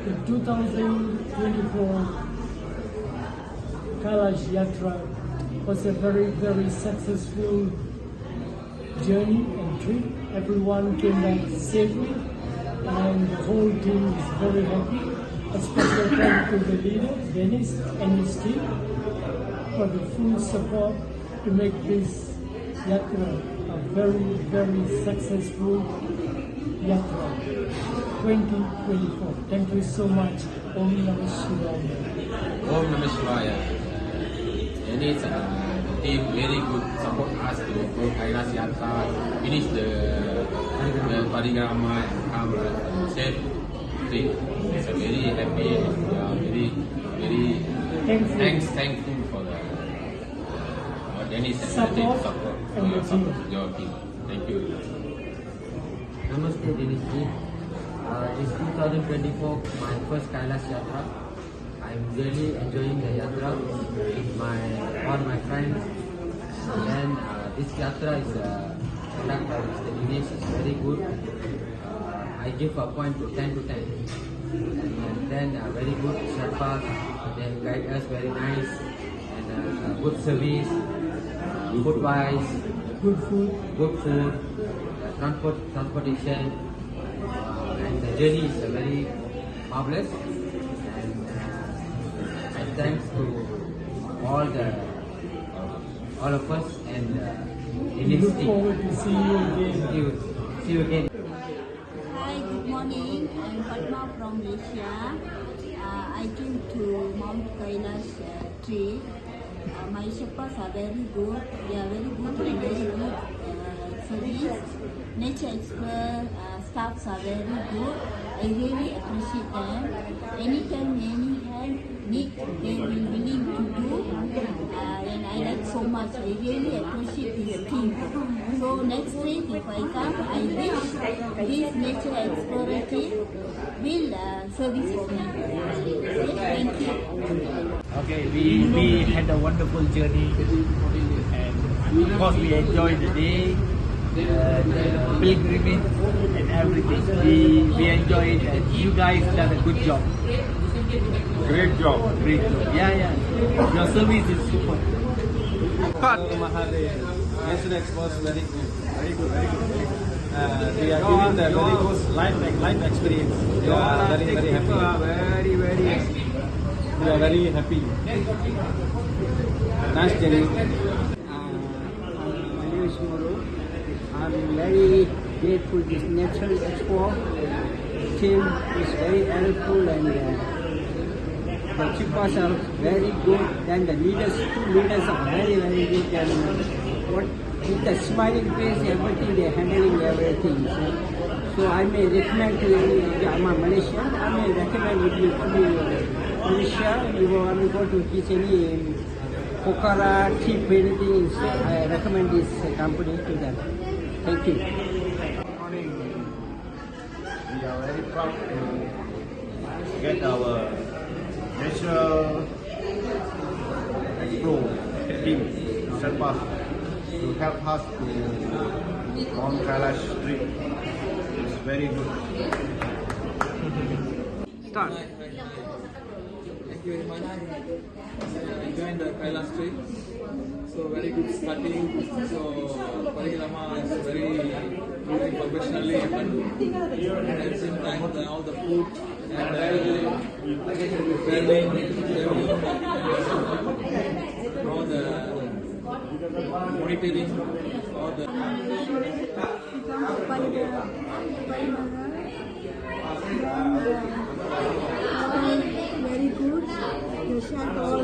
The 2024 Kailash Yatra was a very, very successful journey and trip. Everyone came back safely and the whole team is very happy. A special thank to the leader, Dennis, and his team for the full support to make this yatra a very, very successful yatra 2024. Thank you so much. Om Namah Shivaya. Om Namah Shivaya. And it's the team very good support us to go Kailash Yatra, finish the parikrama and come safe trip. So very happy and very thankful for the Dennis and the team support your team. Thank you. Namaste Dennis ji. It's 2024, my first Kailash Yatra. I'm really enjoying the yatra with all my friends. And this yatra is conducted by Mr. Dinesh. It's very good. I give a point to 10 to 10. And then very good Sherpas. They guide us very nice and good service, food wise, good food, transportation. And the journey is very marvelous. And thanks to all of us and We look forward to see you again. See you again. Hi, good morning. I'm Padma from Malaysia. I came to Mount Kailash trip. My Sherpas are very good. They are very good and very good service. Nature expert staffs are very good. I really appreciate them. Anytime any help need, they will be willing to do. And I like so much. I really appreciate this team. So next trip, if I come, I wish this nature explorer team will service me. Okay, thank you. Okay, we had a wonderful journey and of course we enjoyed the day, the pilgrimage and everything. We enjoyed it and you guys done a good job. Great job. Great job. Yeah. Your service is super. Yesterday was very good. Very good. We are giving the very good life experience. We are very happy. We are very happy. Nice journey. My name is Moro. I'm very grateful this natural expo team is very helpful and the Chipas are very good and the two leaders are very good and with the smiling face everything they are handling everything. So I may recommend to you, I'm a Malaysian, I may recommend if you come to Malaysia, you want to go to any Pokhara, Tea anything, I recommend this company to them. Thank you. Good morning. We are very proud to get our natural explore team, Sherpas, to help us to Mount Kailash trip. It's very good. Start. Thank you very much. I joined the Kailash trip. So very good starting. So parikrama is very professionally done. And at the same time all the food and traveling, all the monitoring, all the Very good. The chef all